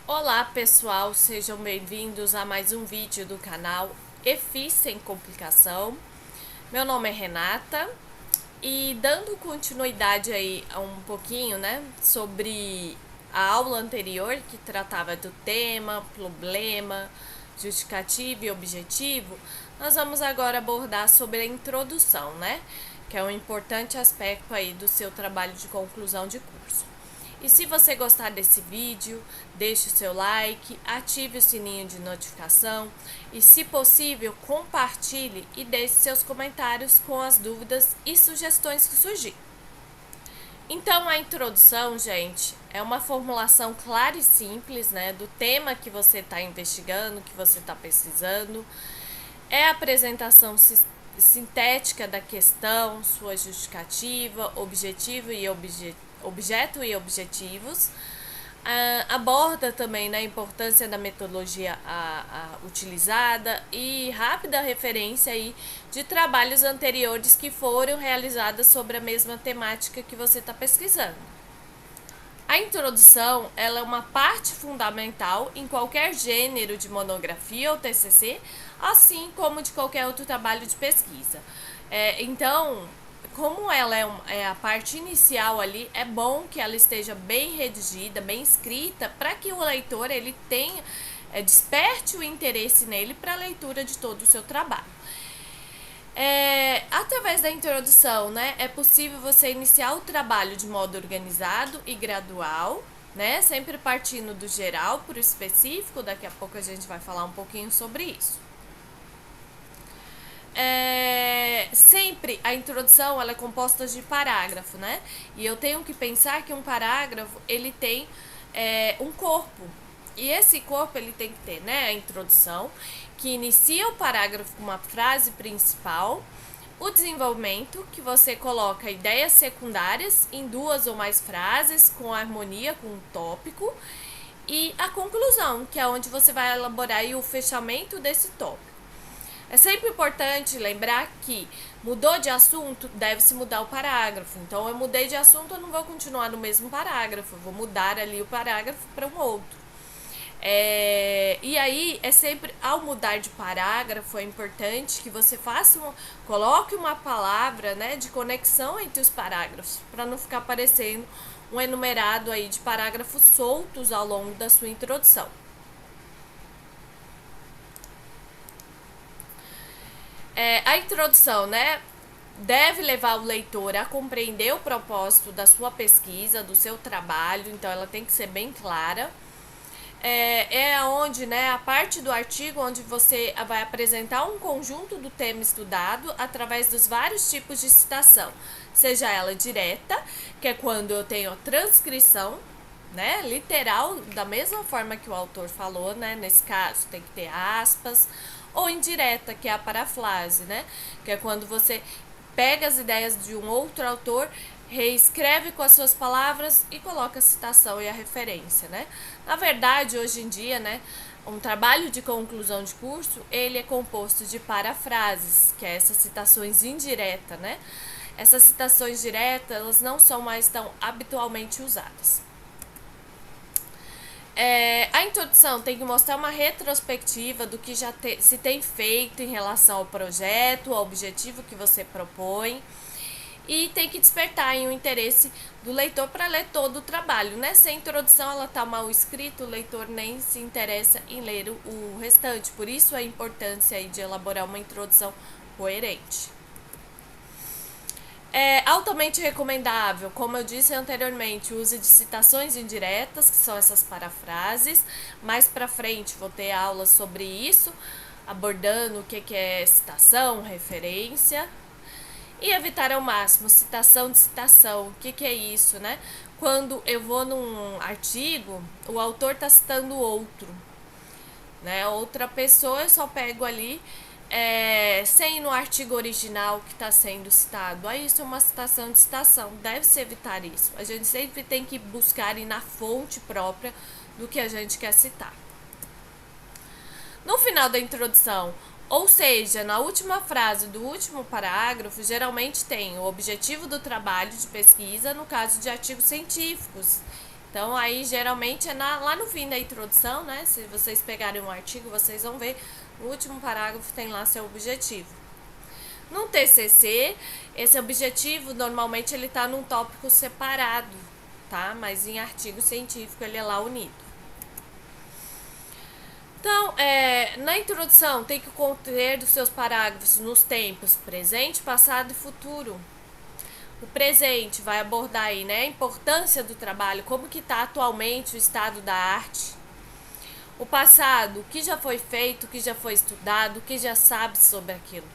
Olá pessoal, sejam bem-vindos a mais um vídeo do canal EFI Sem Complicação. Meu nome é Renata e dando continuidade aí a um pouquinho, sobre a aula anterior que tratava do tema, problema, justificativo e objetivo, nós vamos agora abordar sobre a introdução, que é um importante aspecto aí do seu trabalho de conclusão de curso. E se você gostar desse vídeo, deixe o seu like, ative o sininho de notificação e, se possível, compartilhe e deixe seus comentários com as dúvidas e sugestões que surgirem. Então, a introdução, gente, é uma formulação clara e simples, do tema que você está investigando, que você está pesquisando. É a apresentação sintética da questão, sua justificativa, objetivo e objeto e objetivos. Aborda também a importância da metodologia utilizada e rápida referência aí de trabalhos anteriores que foram realizados sobre a mesma temática que você está pesquisando. A introdução ela é uma parte fundamental em qualquer gênero de monografia ou TCC, assim como de qualquer outro trabalho de pesquisa. Então, como ela é a parte inicial ali, é bom que ela esteja bem redigida, bem escrita, para que o leitor ele tenha, desperte o interesse nele para a leitura de todo o seu trabalho. Através da introdução, é possível você iniciar o trabalho de modo organizado e gradual, sempre partindo do geral para o específico. Daqui a pouco a gente vai falar um pouquinho sobre isso. Sempre a introdução ela é composta de parágrafo, E eu tenho que pensar que um parágrafo ele tem um corpo. E esse corpo ele tem que ter, a introdução, que inicia o parágrafo com uma frase principal, o desenvolvimento, que você coloca ideias secundárias em duas ou mais frases com harmonia com um tópico, e a conclusão, que é onde você vai elaborar aí o fechamento desse tópico. É sempre importante lembrar que mudou de assunto, deve-se mudar o parágrafo. Então, eu mudei de assunto, eu não vou continuar no mesmo parágrafo, eu vou mudar ali o parágrafo para um outro. E aí, é sempre, ao mudar de parágrafo, é importante que você coloque uma palavra, de conexão entre os parágrafos, para não ficar parecendo um enumerado aí de parágrafos soltos ao longo da sua introdução. A introdução, deve levar o leitor a compreender o propósito da sua pesquisa, do seu trabalho, então ela tem que ser bem clara. Onde, a parte do artigo onde você vai apresentar um conjunto do tema estudado através dos vários tipos de citação, seja ela direta, que é quando eu tenho a transcrição, literal, da mesma forma que o autor falou, nesse caso tem que ter aspas, ou indireta, que é a parafrase, que é quando você pega as ideias de um outro autor, reescreve com as suas palavras e coloca a citação e a referência, Na verdade, hoje em dia, um trabalho de conclusão de curso, ele é composto de parafrases, que é essas citações indiretas, Essas citações diretas, elas não são mais tão habitualmente usadas. A introdução tem que mostrar uma retrospectiva do que se tem feito em relação ao projeto, ao objetivo que você propõe, e tem que despertar o interesse do leitor para ler todo o trabalho, Se a introdução ela tá mal escrita, o leitor nem se interessa em ler o restante. Por isso a importância aí de elaborar uma introdução coerente. É altamente recomendável, como eu disse anteriormente, o uso de citações indiretas, que são essas parafrases. Mais pra frente vou ter aulas sobre isso, abordando o que é citação, referência. E evitar ao máximo citação de citação. O que é isso, Quando eu vou num artigo, o autor está citando outro, Outra pessoa, eu só pego ali sem ir no artigo original que está sendo citado. Aí isso é uma citação de citação. Deve-se evitar isso. A gente sempre tem que buscar ir na fonte própria do que a gente quer citar. No final da introdução, ou seja, na última frase do último parágrafo, geralmente tem o objetivo do trabalho de pesquisa, no caso de artigos científicos, Então, aí, geralmente, é lá no fim da introdução, né? Se vocês pegarem um artigo, vocês vão ver, no último parágrafo tem lá seu objetivo. No TCC, esse objetivo, normalmente, ele tá num tópico separado, tá? Mas em artigo científico, ele é lá unido. Então, na introdução, tem que conter dos seus parágrafos nos tempos presente, passado e futuro. O presente vai abordar aí, né, a importância do trabalho, como que está atualmente o estado da arte. O passado, o que já foi feito, o que já foi estudado, o que já sabe sobre aquilo.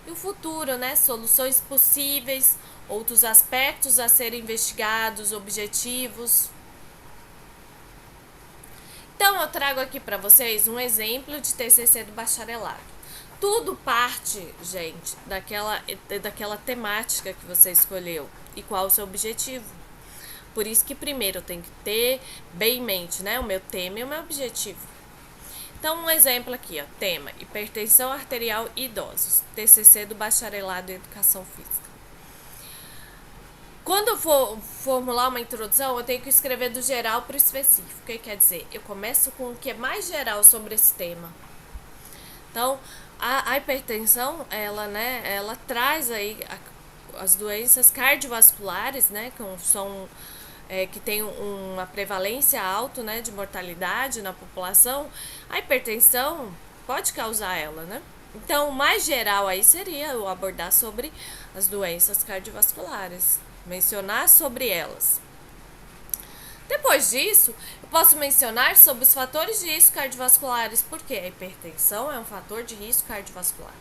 E o futuro, né, soluções possíveis, outros aspectos a serem investigados, objetivos. Então, eu trago aqui para vocês um exemplo de TCC do bacharelado. Tudo parte, gente, daquela temática que você escolheu e qual o seu objetivo. Por isso que primeiro eu tenho que ter bem em mente, né, o meu tema e o meu objetivo. Então, um exemplo aqui, ó, tema: hipertensão arterial em idosos, TCC do bacharelado em educação física. Quando eu for formular uma introdução, eu tenho que escrever do geral para o específico. O que quer dizer? Eu começo com o que é mais geral sobre esse tema. Então, a hipertensão, ela traz aí as doenças cardiovasculares, né, que tem uma prevalência alta, né, de mortalidade na população. A hipertensão pode causar ela, né? Então, o mais geral aí seria eu abordar sobre as doenças cardiovasculares, mencionar sobre elas. Depois disso, eu posso mencionar sobre os fatores de risco cardiovasculares, porque a hipertensão é um fator de risco cardiovascular.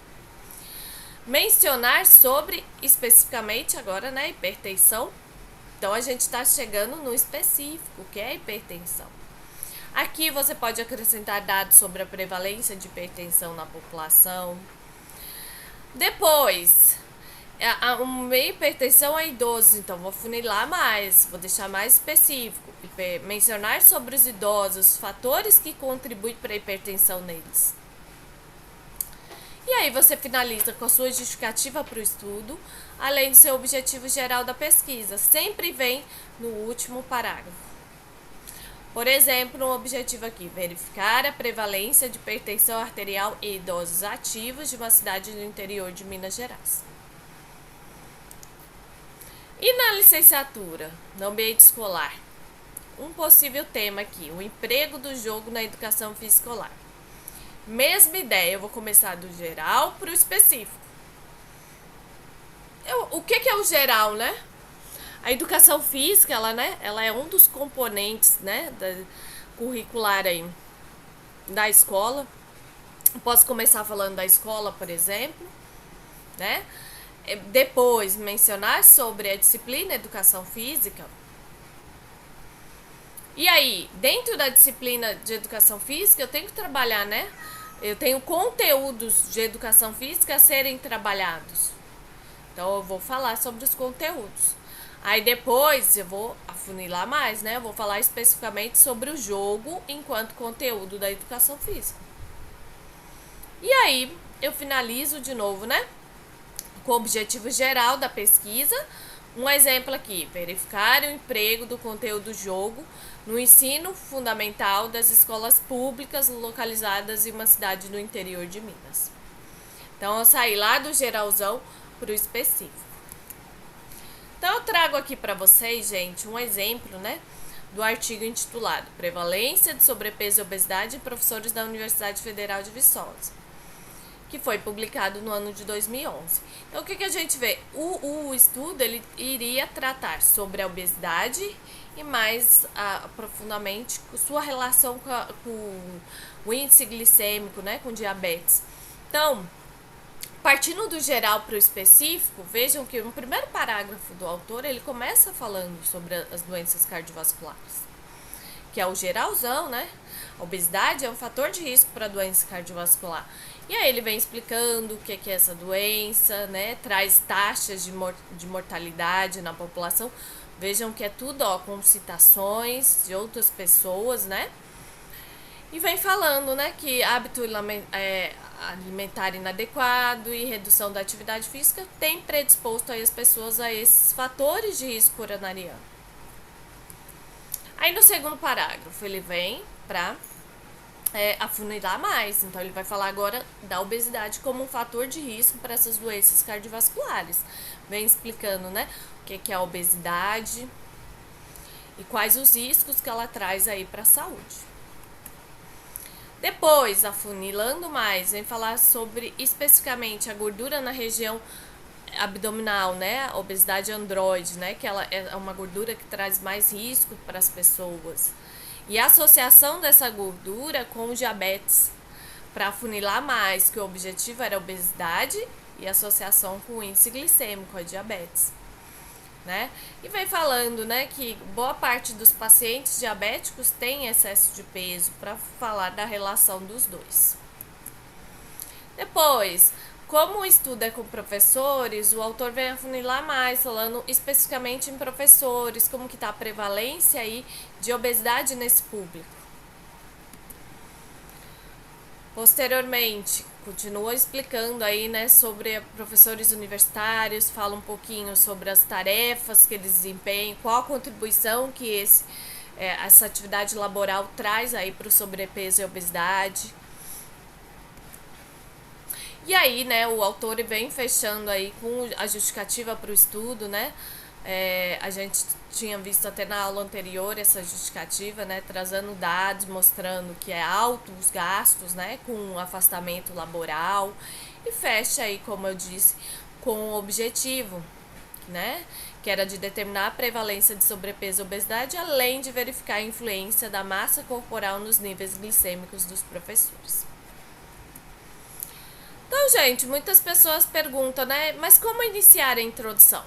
Mencionar sobre, especificamente agora, né, hipertensão. Então, a gente está chegando no específico, que é a hipertensão. Aqui você pode acrescentar dados sobre a prevalência de hipertensão na população. Depois, uma hipertensão é idosos, então vou funilar mais, vou deixar mais específico. Mencionar sobre os idosos, fatores que contribuem para a hipertensão neles. E aí você finaliza com a sua justificativa para o estudo, além do seu objetivo geral da pesquisa. Sempre vem no último parágrafo. Por exemplo, um objetivo aqui: verificar a prevalência de hipertensão arterial em idosos ativos de uma cidade do interior de Minas Gerais. E na licenciatura, no ambiente escolar? Um possível tema aqui: o emprego do jogo na educação física escolar. Mesma ideia, eu vou começar do geral para o específico. O que é o geral, né? A educação física, ela é um dos componentes, né, curricular aí da escola. Eu posso começar falando da escola, por exemplo, né? Depois mencionar sobre a disciplina educação física. E aí, dentro da disciplina de educação física, eu tenho que trabalhar, né? Eu tenho conteúdos de educação física a serem trabalhados. Então, eu vou falar sobre os conteúdos. Aí, depois, eu vou afunilar mais, né? Eu vou falar especificamente sobre o jogo enquanto conteúdo da educação física. E aí, eu finalizo de novo, né, com o objetivo geral da pesquisa. Um exemplo aqui: verificar o emprego do conteúdo jogo no ensino fundamental das escolas públicas localizadas em uma cidade do interior de Minas. Então, eu saí lá do geralzão para o específico. Então, eu trago aqui para vocês, gente, um exemplo, né, do artigo intitulado Prevalência de Sobrepeso e Obesidade em Professores da Universidade Federal de Viçosa, que foi publicado no ano de 2011. Então, o que a gente vê? O estudo ele iria tratar sobre a obesidade e mais profundamente sua relação com o índice glicêmico, né, com diabetes. Então, partindo do geral para o específico, vejam que no primeiro parágrafo do autor, ele começa falando sobre as doenças cardiovasculares, que é o geralzão, né? A obesidade é um fator de risco para doença cardiovascular. E aí ele vem explicando o que é essa doença, né? Traz taxas de mortalidade na população. Vejam que é tudo, ó, com citações de outras pessoas, né? E vem falando, né, que hábito alimentar inadequado e redução da atividade física tem predisposto aí as pessoas a esses fatores de risco coronariano. Aí no segundo parágrafo ele vem para afunilar mais. Então ele vai falar agora da obesidade como um fator de risco para essas doenças cardiovasculares. Vem explicando, né, o que é a obesidade e quais os riscos que ela traz aí para a saúde. Depois, afunilando mais, vem falar sobre especificamente a gordura na região abdominal, né? A obesidade androide, né? Que ela é uma gordura que traz mais risco para as pessoas. E a associação dessa gordura com o diabetes, para afunilar mais, que o objetivo era a obesidade e a associação com o índice glicêmico, a diabetes. Né? E vem falando, né, que boa parte dos pacientes diabéticos tem excesso de peso, para falar da relação dos dois. Depois, como o estudo é com professores, o autor vem afunilar mais, falando especificamente em professores, como que está a prevalência aí de obesidade nesse público. Posteriormente, continua explicando aí, né, sobre professores universitários, fala um pouquinho sobre as tarefas que eles desempenham, qual a contribuição que essa atividade laboral traz aí para o sobrepeso e obesidade. E aí, né, o autor vem fechando aí com a justificativa para o estudo, né? A gente tinha visto até na aula anterior essa justificativa, né, trazendo dados mostrando que é alto os gastos, né, com o afastamento laboral, e fecha aí, como eu disse, com o objetivo, né, que era de determinar a prevalência de sobrepeso e obesidade, além de verificar a influência da massa corporal nos níveis glicêmicos dos professores. Então, gente, muitas pessoas perguntam, né, mas como iniciar a introdução?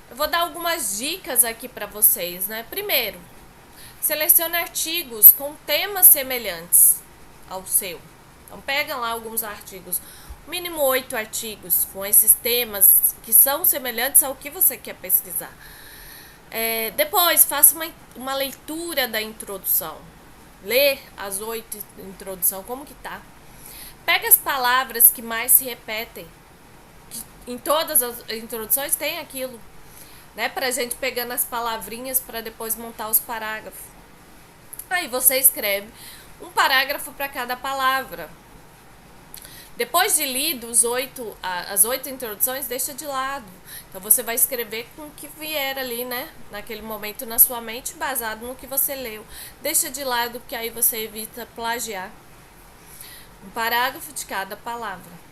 Eu vou dar algumas dicas aqui para vocês, né? Primeiro, selecione artigos com temas semelhantes ao seu. Então, pega lá alguns artigos, mínimo 8 artigos com esses temas que são semelhantes ao que você quer pesquisar. Depois, faça uma leitura da introdução. Lê as 8 introdução, como que tá? Pega as palavras que mais se repetem. Em todas as introduções tem aquilo, né, pra gente pegando as palavrinhas para depois montar os parágrafos. Aí você escreve um parágrafo para cada palavra. Depois de lido as 8 introduções, deixa de lado. Então você vai escrever com o que vier ali, né, naquele momento na sua mente, baseado no que você leu. Deixa de lado, que aí você evita plagiar. Um parágrafo de cada palavra.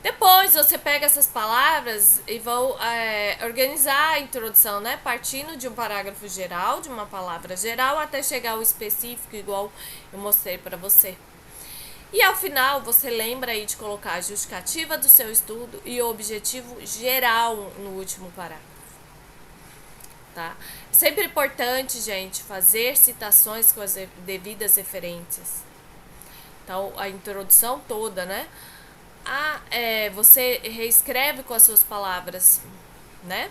Depois você pega essas palavras e vão organizar a introdução, né? Partindo de um parágrafo geral, de uma palavra geral, até chegar ao específico, igual eu mostrei para você. E ao final você lembra aí de colocar a justificativa do seu estudo e o objetivo geral no último parágrafo. Tá? É sempre importante, gente, fazer citações com as devidas referências. Então, a introdução toda, né? Você reescreve com as suas palavras, né?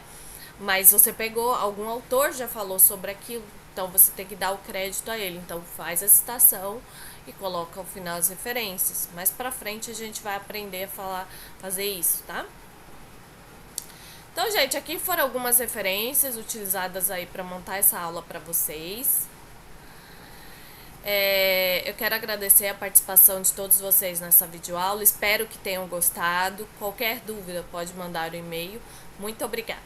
Mas você pegou, algum autor já falou sobre aquilo, então você tem que dar o crédito a ele. Então faz a citação e coloca ao final as referências. Mais pra frente a gente vai aprender a fazer isso, tá? Então, gente, aqui foram algumas referências utilizadas aí para montar essa aula para vocês. Eu quero agradecer a participação de todos vocês nessa videoaula. Espero que tenham gostado. Qualquer dúvida pode mandar um e-mail. Muito obrigada.